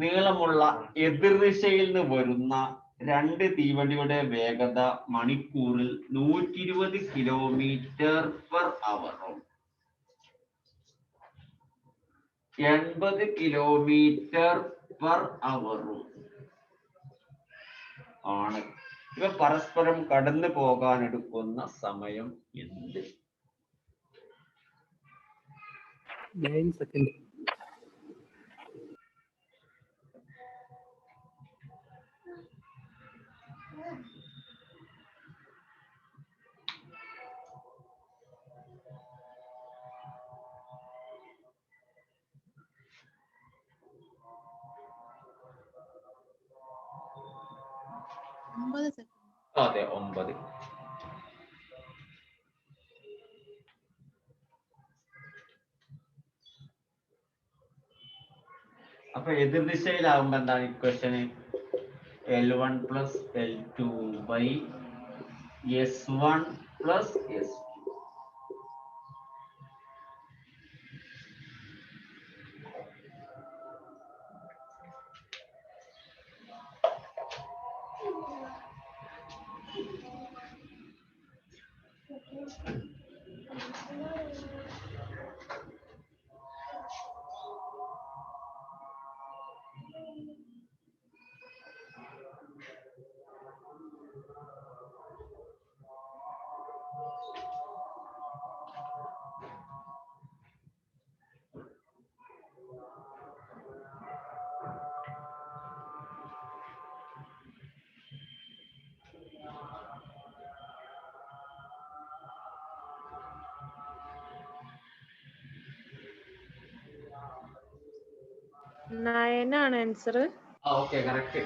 നീളമുള്ള എതിർദിശയിൽ നിന്ന് വരുന്ന രണ്ട് തീവണ്ടിയുടെ വേഗത മണിക്കൂറിൽ 120 km/h 80 km/h ആണ്. ഇവ പരസ്പരം കടന്നു പോകാൻ എടുക്കുന്ന സമയം എന്ത്? 9 സെക്കൻഡ്. അതെ, 9. അപ്പൊ എതിർദിശയിലാവുമ്പോ എന്താണ് equation? L1 + L2 S1 + S2. നയനാണ് ആൻസർ. Okay, correct.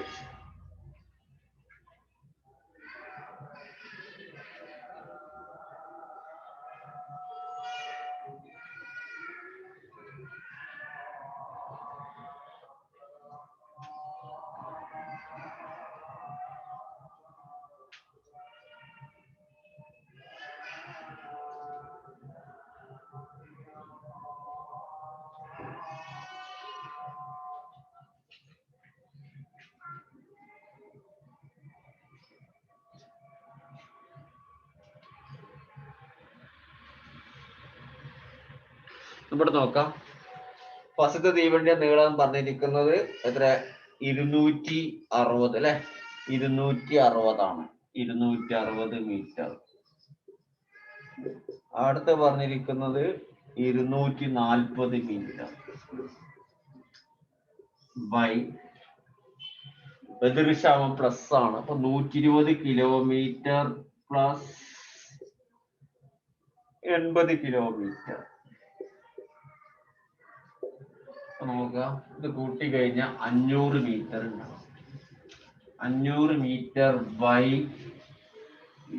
ഇവിടെ നോക്കാം. ഫസ്റ്റത്തെ തീവണ്ടിയുടെ നീളം പറഞ്ഞിരിക്കുന്നത് എത്ര? 260 അല്ലെ? 260 ആണ്. 260 മീറ്റർ. അടുത്ത് പറഞ്ഞിരിക്കുന്നത് 240 മീറ്റർ ബൈ എതിർദിശാവം പ്ലസ് ആണ്. അപ്പൊ 120 കിലോമീറ്റർ പ്ലസ് 80 കിലോമീറ്റർ. നോക്കാം, ഇത് കൂട്ടി കഴിഞ്ഞാൽ 500 മീറ്റർ ഉണ്ടാവും. 500 മീറ്റർ ബൈ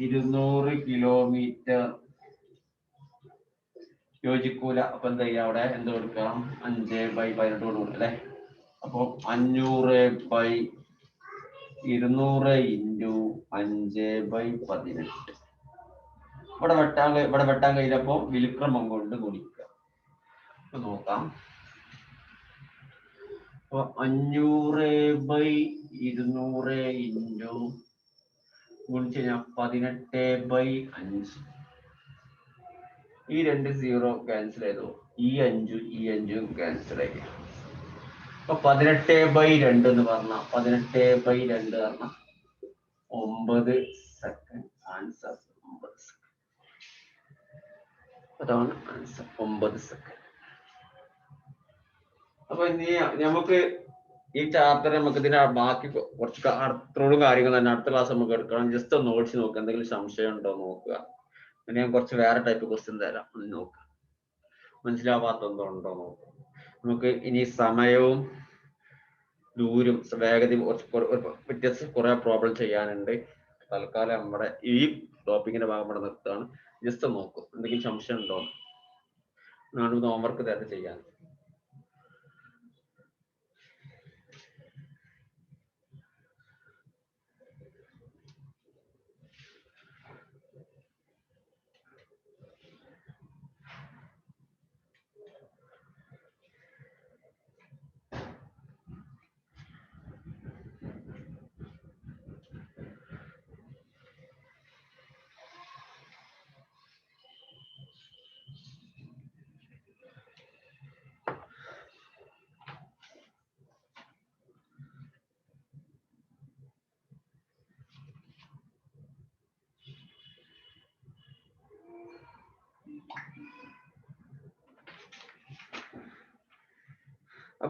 200 കിലോമീറ്റർ യോജിക്കൂല. അപ്പൊ എന്താ ചെയ്യാ? അവിടെ എന്ത് കൊടുക്കാം? 5/18 കൊടുക്കും അല്ലെ? അപ്പൊ 500 ബൈ 200 ഇൻറ്റു 5/18. ഇവിടെ വെട്ടാൻ കഴിയില്ലപ്പോ വിലുക്രമം കൊണ്ട് ഗുണിക്കുക. അപ്പൊ നോക്കാം. അപ്പൊ 500/200 ഇൻറ്റു ഗുണിച്ച് കഴിഞ്ഞാൽ 18/5. ഈ 2 0 ക്യാൻസൽ ചെയ്തു. ഈ 5 ക്യാൻസൽ ആയി. അപ്പൊ 18/2 എന്ന് പറഞ്ഞ 18/2 പറഞ്ഞ 9 സെക്കൻഡ്. Answer 9 second. അതാണ് ആൻസർ, 9 സെക്കൻഡ്. അപ്പൊ ഇനി നമുക്ക് ഈ ചാപ്റ്റർ നമുക്ക് ഇതിന്റെ ബാക്കി കുറച്ച് അത്രയോടും കാര്യങ്ങൾ തന്നെ അടുത്ത ക്ലാസ് നമുക്ക് എടുക്കണം. ജസ്റ്റ് ഒന്ന് ഓടിച്ച് നോക്കുക, എന്തെങ്കിലും സംശയം ഉണ്ടോ നോക്കുക. പിന്നെ ഞാൻ കുറച്ച് വേറെ ടൈപ്പ് ക്വസ്റ്റ്യൻ തരാം, ഒന്ന് നോക്കുക. മനസ്സിലാവാത്തതോ ഉണ്ടോ നോക്കുക. നമുക്ക് ഇനി സമയവും ദൂരം വേഗതയും വ്യത്യസ്ത കുറെ പ്രോബ്ലം ചെയ്യാനുണ്ട്. തൽക്കാലം നമ്മുടെ ഈ ടോപ്പിക്കിന്റെ ഭാഗം ഇവിടെ നിർത്തുകയാണ്. ജസ്റ്റ് നോക്കും, എന്തെങ്കിലും സംശയം ഉണ്ടോ. ഞാനൊന്ന് ഹോംവർക്ക് തരട്ടെ ചെയ്യാൻ.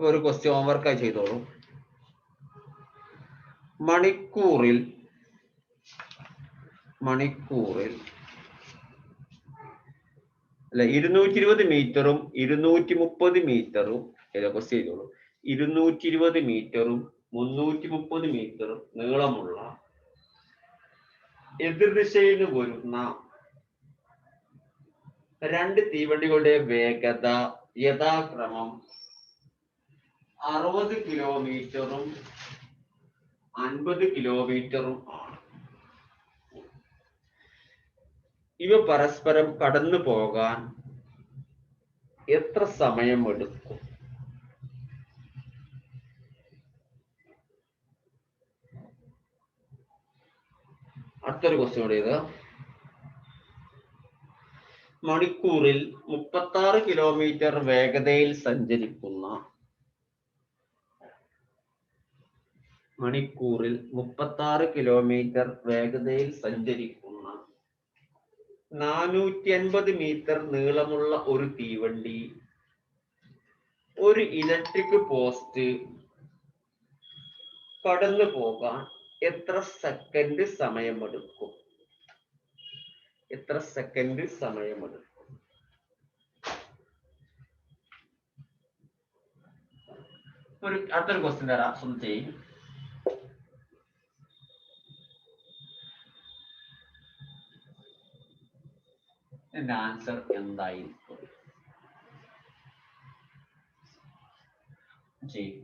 അപ്പൊ ഒരു ക്വസ്റ്റ്യൻ ഹോംവർക്കായി ചെയ്തോളൂ. മണിക്കൂറിൽ അല്ല 220 മീറ്ററും 230 മീറ്ററും ക്വസ്റ്റ്യൻ ചെയ്തോളൂ. 220 മീറ്ററും 330 മീറ്ററും നീളമുള്ള എതിർദിശയിൽ വരുന്ന രണ്ട് തീവണ്ടികളുടെ വേഗത യഥാക്രമം 60 കിലോമീറ്ററും 50 കിലോമീറ്ററും ആണ്. ഇവ പരസ്പരം കടന്നു പോകാൻ എത്ര സമയം എടുക്കും? അടുത്തൊരു ക്വസ്റ്റ്യൻ കൂടെ ഇത്. മണിക്കൂറിൽ 36 കിലോമീറ്റർ വേഗതയിൽ സഞ്ചരിക്കുന്ന 450 മീറ്റർ നീളമുള്ള ഒരു തീവണ്ടി ഒരു ഇലക്ട്രിക് പോസ്റ്റ് കടന്നു പോകാൻ എത്ര സെക്കൻഡ് സമയമെടുക്കും? അടുത്തൊരു ക്വസ്റ്റ്യൻ തരാം, ഒന്ന് ചെയ്യും. എന്റെ ആൻസർ എന്തായിരിക്കും? ചെയ്യും.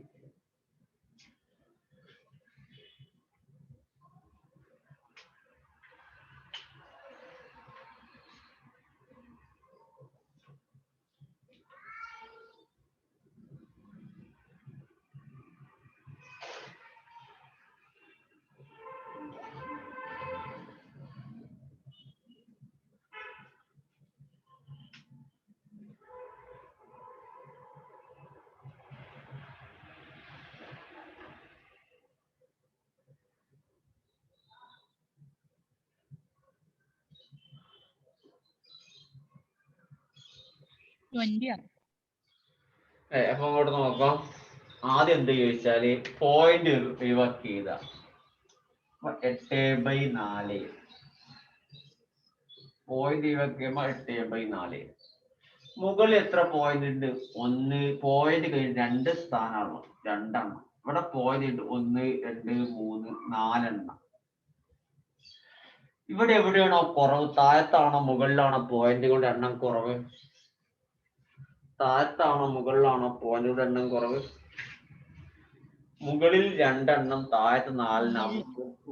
അപ്പൊ അങ്ങോട്ട് നോക്കാം. ആദ്യം എന്ത് ചോദിച്ചാല് പോയിന്റ് ഒഴിവാക്കി ചെയ്ത 8/4 പോയിന്റ് ഒഴിവാക്കിയപ്പോ 8/4. മുകളിൽ എത്ര പോയിന്റ് ഉണ്ട്? 1 പോയിന്റ് കഴിഞ്ഞ് 2 സ്ഥാനമാണോ? 2 എണ്ണം. ഇവിടെ പോയിന്റ് ഉണ്ട് 1 2 3 4 എണ്ണം. ഇവിടെ എവിടെയാണോ കുറവ്? താഴത്താണോ മുകളിലാണോ പോയിന്റുകളുടെ എണ്ണം കുറവ്? താഴത്താണോ മുകളിലാണോ പോയിന്റുകളുടെ എണ്ണം കുറവ്? മുകളിൽ 2 എണ്ണം, താഴത്ത് 4 എണ്ണം.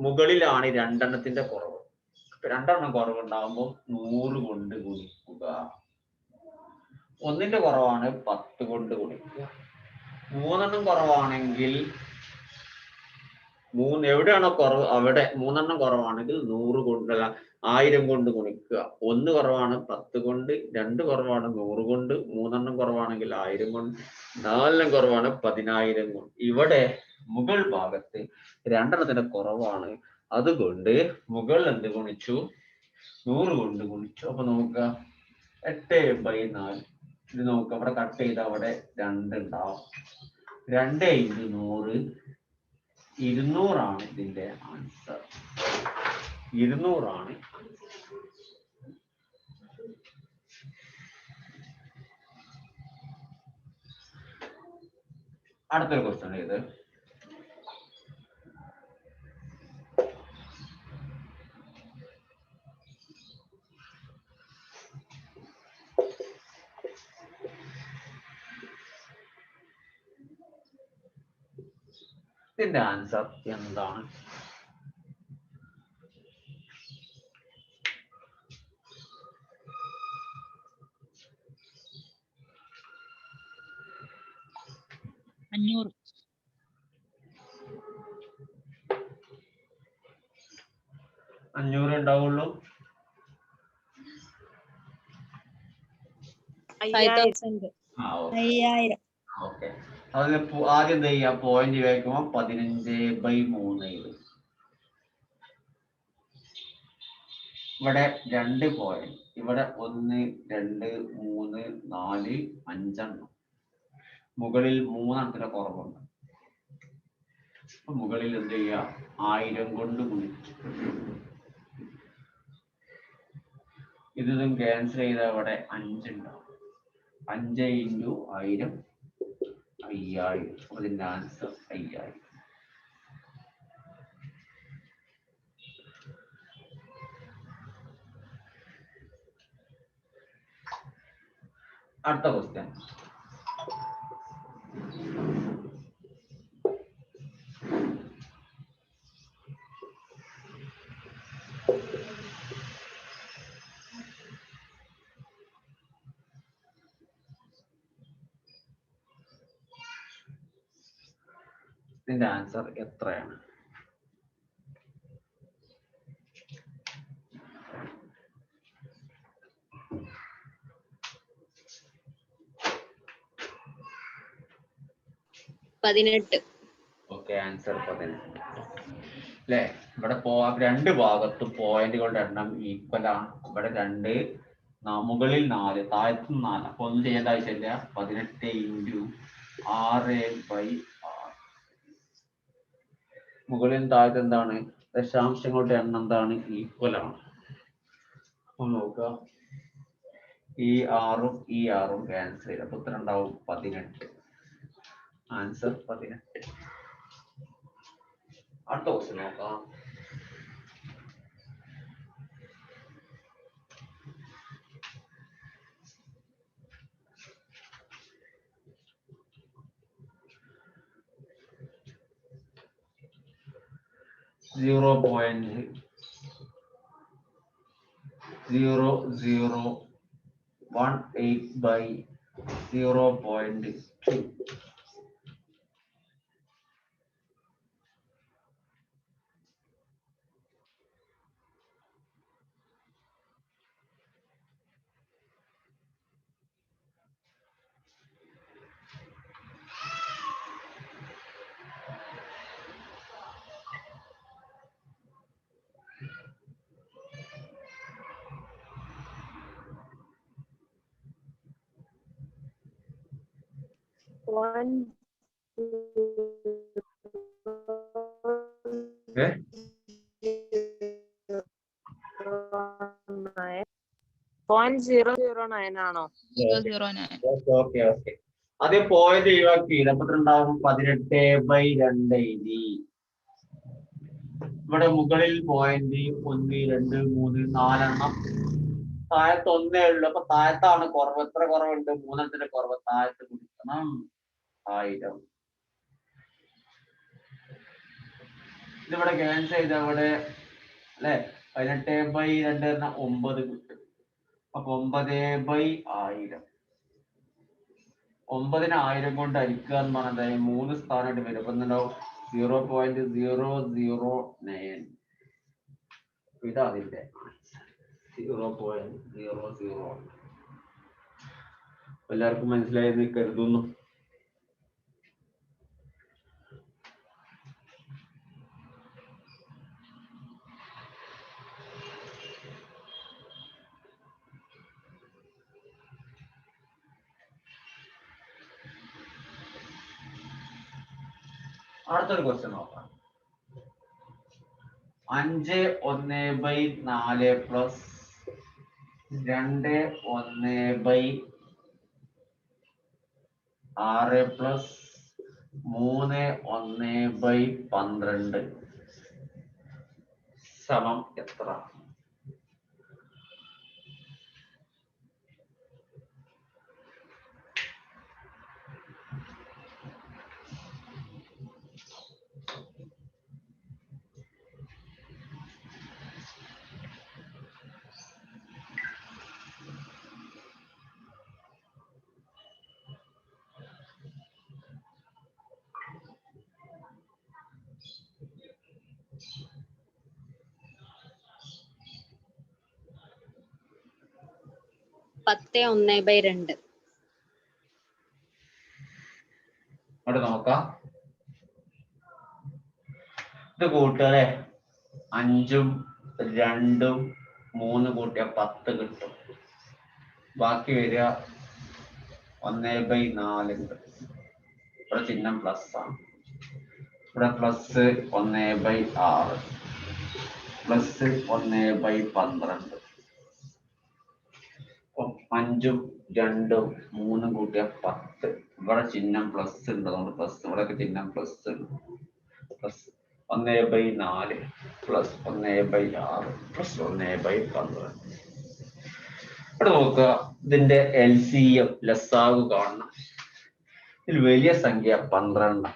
മുകളിലാണ് 2 എണ്ണത്തിന്റെ കുറവ്. 2 എണ്ണം കുറവുണ്ടാകുമ്പോൾ 100 കൊണ്ട് ഗുണിക്കുക. 1ന്റെ കുറവാണ് 10 കൊണ്ട് ഗുണിക്കുക. 3 എണ്ണം കുറവാണെങ്കിൽ എവിടെയാണോ കുറവ് അവിടെ 3 എണ്ണം കുറവാണെങ്കിൽ 100 കൊണ്ട് 1000 കൊണ്ട് ഗുണിക്കുക. 1 കുറവാണ് 10 കൊണ്ട്, 2 കുറവാണ് 100 കൊണ്ട്, 3 എണ്ണം കുറവാണെങ്കിൽ 1000 കൊണ്ട്, 4 എണ്ണം കുറവാണ് 10000 കൊണ്ട്. ഇവിടെ മുകൾ ഭാഗത്ത് 2 എണ്ണത്തിന്റെ കുറവാണ്, അതുകൊണ്ട് മുകളിൽ എന്ത് ഗുണിച്ചു? 100 കൊണ്ട് ഗുണിച്ചു. അപ്പൊ നോക്കുക 8/4. ഇത് നോക്കുക, അവിടെ കട്ട് ചെയ്ത അവിടെ 2 ഉണ്ടാവും. 2 × 100 200 ആണ് ഇതിന്റെ ആൻസർ. 200 ആണ്. അടുത്തൊരു ക്വസ്റ്റ്യൻ ഇത്. ഇതിന്റെ ആൻസർ എന്താണ്? അഞ്ഞൂറ്. 500 ഉണ്ടാവുള്ളൂ. 5000. ഓക്കെ. അതിന് ആദ്യം എന്ത് ചെയ്യാം? പോയിന്റ് വയ്ക്കുമ്പോ 15/3 എഴുതും. ഇവിടെ 2 പോയിന്റ്, ഇവിടെ 1 2 3 4 5 എണ്ണം. മുകളിൽ 3 എണ്ണത്തിന്റെ കുറവുണ്ട്. മുകളിൽ എന്ത് ചെയ്യുക? 1000 കൊണ്ട് ഗുണിച്ചു. ഇതും ക്യാൻസൽ ചെയ്ത അവിടെ 5 ഉണ്ടാവും. 5 × 1000 5000. അതിന്റെ ആൻസർ 5000. അടുത്ത ക്വസ്റ്റ്യൻ. ഇതിന്റെ ആൻസർ എത്രയാണ്? Okay, answer 18. അല്ലെ? ഇവിടെ രണ്ട് ഭാഗത്തും പോയിന്റുകളുടെ എണ്ണം ഈക്വൽ ആണ്. ഇവിടെ 2, മുകളിൽ 4, താഴത്ത് 4. അപ്പൊ ഒന്നും ചെയ്യേണ്ട ആവശ്യമില്ല. 18 × 6/6. മുകളിൽ താഴത്ത് എന്താണ്? ദശാംശങ്ങളുടെ എണ്ണം എന്താണ്? ഈക്വൽ ആണ്. അപ്പൊ നോക്കുക, ഈ 6ഉം ഈ 6ഉം ക്യാൻസൽ ചെയ്ത് അപ്പൊ ഉത്തരം ഉണ്ടാവും 18. ആൻസർ 18. അടുത്ത ക്വസ്റ്റ്യൻ നോക്കാം. Zero point 0018/0.2. Okay. 0.009 ആണോ? 009. ഓക്കെ. അതേ പോയിന്റ് ഒഴിവാക്കി അപ്പൊ ഉണ്ടാവും 18/2 എഴുതി. ഇവിടെ മുകളിൽ പോയിന്റ് 1, 2, 3, 4 എണ്ണം. താഴത്ത് 1 ഉള്ളു. അപ്പൊ താഴത്താണ് കുറവ്. എത്ര കുറവുണ്ട്? 3 എണ്ണത്തിന്റെ കുറവ്. താഴത്ത് കൊടുക്കണം 1000. ഇതിവിടെ ക്യാൻസൽ ചെയ്ത അവിടെ അല്ലെ 18/2 9 കിട്ടും. അപ്പൊ 9/1000. 9നെ 1000 കൊണ്ട് ഹരിക്കുക എന്ന് പറഞ്ഞാൽ 3 സ്ഥാനമായിട്ട് വരും. അപ്പൊ എന്തുണ്ടാവും? 0.009. ഇതാ അതിന്റെ 0.00. എല്ലാവർക്കും മനസ്സിലായെന്ന് കരുതുന്നു. അടുത്തൊരു ക്വസ്റ്റ്യൻ നോക്കാം. 5/1/4 പ്ലസ് 2/1/6 പ്ലസ് 3/1/12 സമം എത്ര? പത്ത് 1/2. അവിടെ നോക്കാം. ഇത് കൂട്ടുകാരെ 5ഉം 2ഉം 3 കൂട്ടിയ 10 കിട്ടും. ബാക്കി വരിക 1/4 കിട്ടും. ഇവിടെ ചിഹ്നം പ്ലസ് ആണ്. ഇവിടെ പ്ലസ് 1/6 പ്ലസ് 1/12. 5ഉം 2ഉം 3ഉം കൂട്ടിയ 10. ഇവിടെ ചിഹ്നം പ്ലസ് ഉണ്ട്, അതുകൊണ്ട് പ്ലസ്. ഇവിടെയൊക്കെ ചിഹ്നം പ്ലസ് ഉണ്ട്. Plus 1/4 plus 1/6 plus 1/12. ഇവിടെ നോക്കുക, ഇതിന്റെ LCM ലസാഗു കാണണം. ഇതിൽ വലിയ സംഖ്യ 12.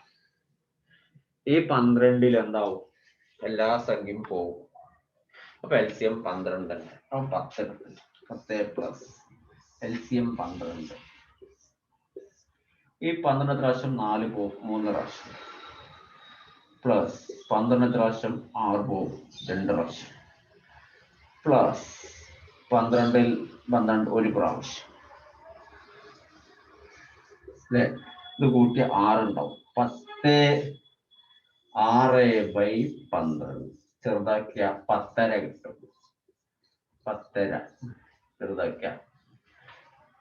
ഈ 12ൽ എന്താവും? എല്ലാ സംഖ്യയും പോകും. അപ്പൊ LCM 12 തന്നെ. അപ്പൊ 10 പ്ലസ് LCM 12. ഈ 12 പ്രാവശ്യം 4 പോകും, 3 പ്രാവശ്യം. പ്ലസ് 12 പ്രാവശ്യം 6 പോകും, 2 പ്രാവശ്യം. പ്ലസ് 12ൽ 12 ഒരു പ്രാവശ്യം. അല്ലെ? ഇത് കൂട്ടിയ 6 ഉണ്ടാവും. 6/12 ചെറുതാക്കിയ 10.5 കിട്ടും. 10.5 ചെറുതാക്കിയ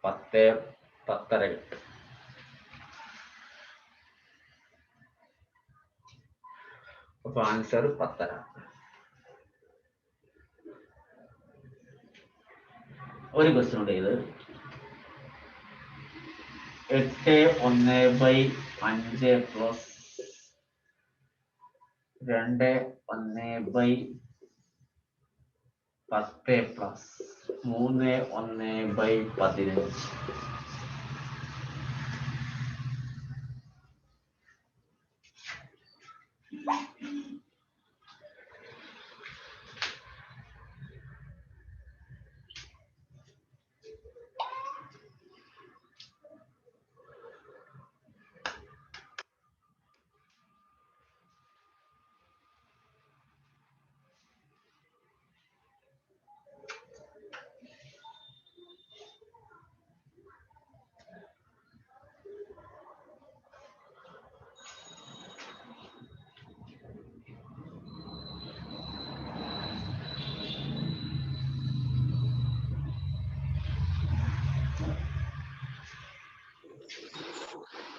10.5 കിട്ടും. അപ്പൊ ആൻസർ 10.5. ഒരു ക്വസ്റ്റ്യൻ ഉണ്ട്. ഇത് 8/1/5 പ്ലസ് 2/1/10 പ്ലസ് 3/1/15.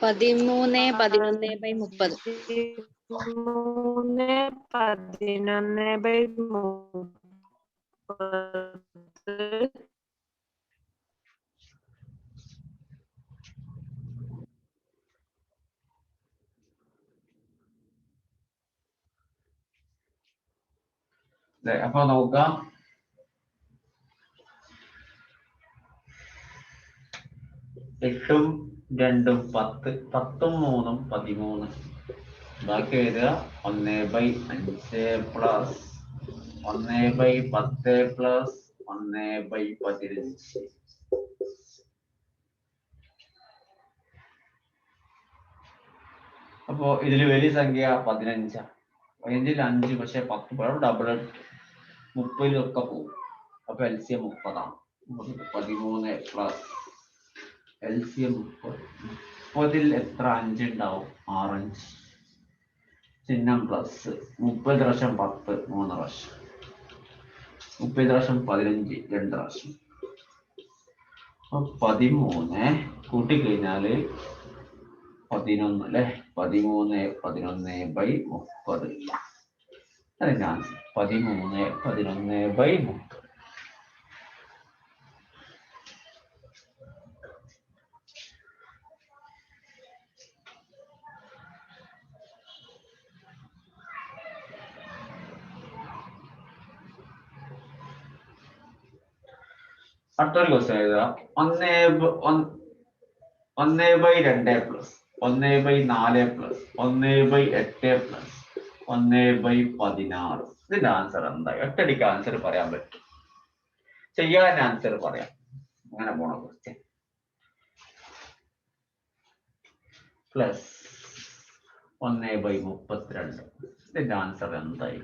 പതിമൂന്ന് 11/30. 13/11/30. അപ്പൊ നോക്കാം, എട്ടും 2ഉം 10, 10ഉം 3ഉം 13. ബാക്കി എഴുതുക 1/5 പ്ലസ് 1/10 പ്ലസ് 1/15. അപ്പോ ഇതിൽ വലിയ സംഖ്യ 15. 15ൽ 5, പക്ഷെ 10 ഡബിൾ 30ലൊക്കെ പോകും. അപ്പൊ LCM 30 ആണ്. 13 പ്ലസ് LCM 30. 30ൽ എത്ര 5 ഉണ്ടാവും? 6 5. ചിഹ്നം പ്ലസ്. 30 പ്രാവശ്യം 10 3 പ്രാവശ്യം. 30 പ്രാവശ്യം 15 2 പ്രാവശ്യം. അപ്പൊ 13 കൂട്ടിക്കഴിഞ്ഞാല് 11 അല്ലെ? 13/11/30. അതിന്റെ ആൻസർ 13/11/30. അടുത്തൊരു ക്വസ്റ്റ്യൻ എഴുതുക. 1/2 പ്ലസ് 1/4 പ്ലസ് 1/8 പ്ലസ് 1/16. ഇതിന്റെ ആൻസർ എന്താ? ഒറ്റയടിക്ക് ആൻസർ പറയാൻ പറ്റും. ചെയ്യാൻ ആൻസർ പറയാം. അങ്ങനെ പോണ ക്വസ്റ്റ്യൻ. പ്ലസ് 1/32. ഇതിന്റെ ആൻസർ എന്തായി?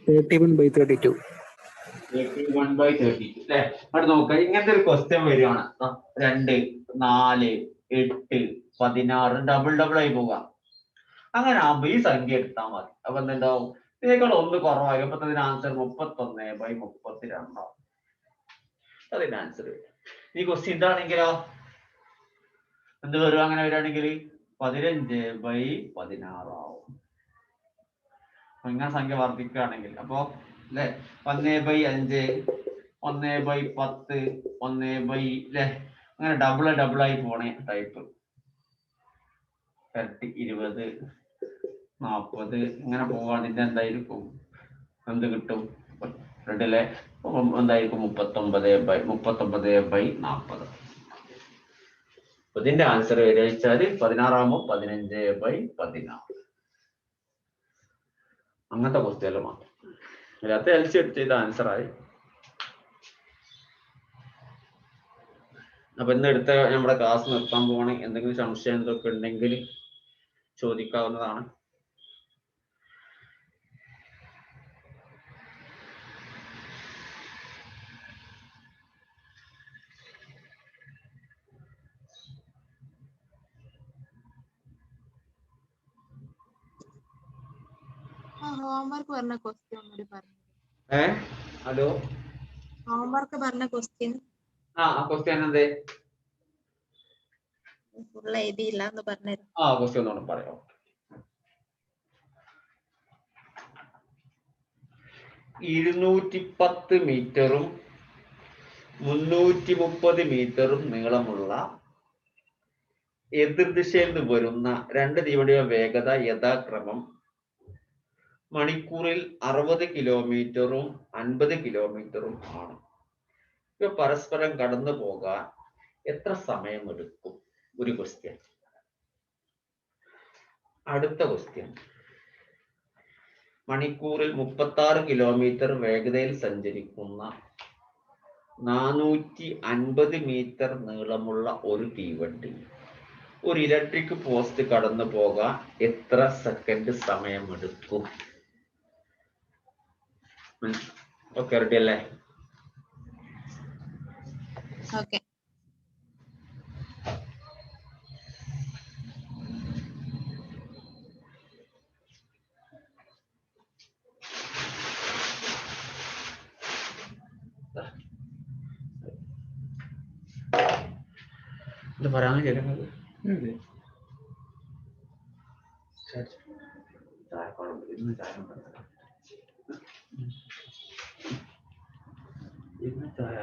31/32. 31/32 അല്ലേ? അവിടെ നോക്കുക, ഇങ്ങനത്തെ ഒരു ക്വസ്റ്റ്യൻ വരികയാണ്. 2, 4, 8, 16 ഡബിൾ ആയി പോവുക. അങ്ങനെ ആകുമ്പോ ഈ സംഖ്യ എടുത്താൽ മതി. അപ്പൊ എന്തുണ്ടാവും? ഇതിനേക്കാൾ 1 കുറവായി. അപ്പൊ അതിന് ആൻസർ 31/32 അതിന്റെ ആൻസർ വരും. ഈ ക്വസ്റ്റ്യൻ ഇതാണെങ്കിലോ എന്ത് വരും? അങ്ങനെ വരികയാണെങ്കിൽ 15/16 ആവും. ഇങ്ങനെ സംഖ്യ വർദ്ധിക്കുകയാണെങ്കിൽ അപ്പൊ അല്ലെ 1/5, 1/10, 1 അല്ലെ, അങ്ങനെ ഡബിൾ ആയി പോണേ ടൈപ്പ്. 20, 40 ഇങ്ങനെ പോവുകയാണെങ്കിൽ എന്തായിരിക്കും? എന്ത് കിട്ടും? റെഡിലെ എന്തായിരിക്കും? 39/40. ഇതിന്റെ ആൻസർ വരിക വെച്ചാല് 16 ആകുമ്പോൾ 15/16. അങ്ങനത്തെ ക്വസ്റ്റ്യൻ മാത്രം. അതിനകത്ത് എൽസി എടുത്ത് ചെയ്ത ആൻസർ ആയി. അപ്പൊ ഇന്ന് എടുത്ത നമ്മുടെ ക്ലാസ് നിർത്താൻ പോവാണ്. എന്തെങ്കിലും സംശയം എന്തൊക്കെ ഉണ്ടെങ്കിൽ ചോദിക്കാവുന്നതാണ്. ഹോംവർക്ക് പറഞ്ഞ ക്വസ്റ്റ്യൻ ഒന്നുകൂടി പറഞ്ഞു. ഹലോ, ഹോംവർക്ക് പറഞ്ഞ ക്വസ്റ്റ്യൻ ക്വസ്റ്റ്യൻ എന്തേ? ഫുൾ എഴുതിയില്ല എന്ന് പറഞ്ഞു. ക്വസ്റ്റ്യൻ ഒന്നുകൂടെ പറയാം. 210 മീറ്ററും 330 മീറ്ററും നീളമുള്ള എതിർദിശയിൽ നിന്ന് വരുന്ന 2 തീവണ്ടിയുടെ വേഗത യഥാക്രമം മണിക്കൂറിൽ 60 കിലോമീറ്ററും 50 കിലോമീറ്ററും ആണ്. ഇവ പരസ്പരം കടന്നു പോകാൻ എത്ര സമയമെടുക്കും? ഒരു ക്വസ്റ്റ്യൻ. അടുത്ത ക്വസ്റ്റ്യൻ. മണിക്കൂറിൽ 36 കിലോമീറ്റർ വേഗതയിൽ സഞ്ചരിക്കുന്ന 450 മീറ്റർ നീളമുള്ള ഒരു തീവണ്ടി ഒരു ഇലക്ട്രിക് പോസ്റ്റ് കടന്നു പോകാൻ എത്ര സെക്കൻഡ് സമയമെടുക്കും? ഓക്കെ, റെഡി അല്ലേ? ഓക്കെ. ഇത് പറയാൻ കേൾക്കുന്നത് ചായ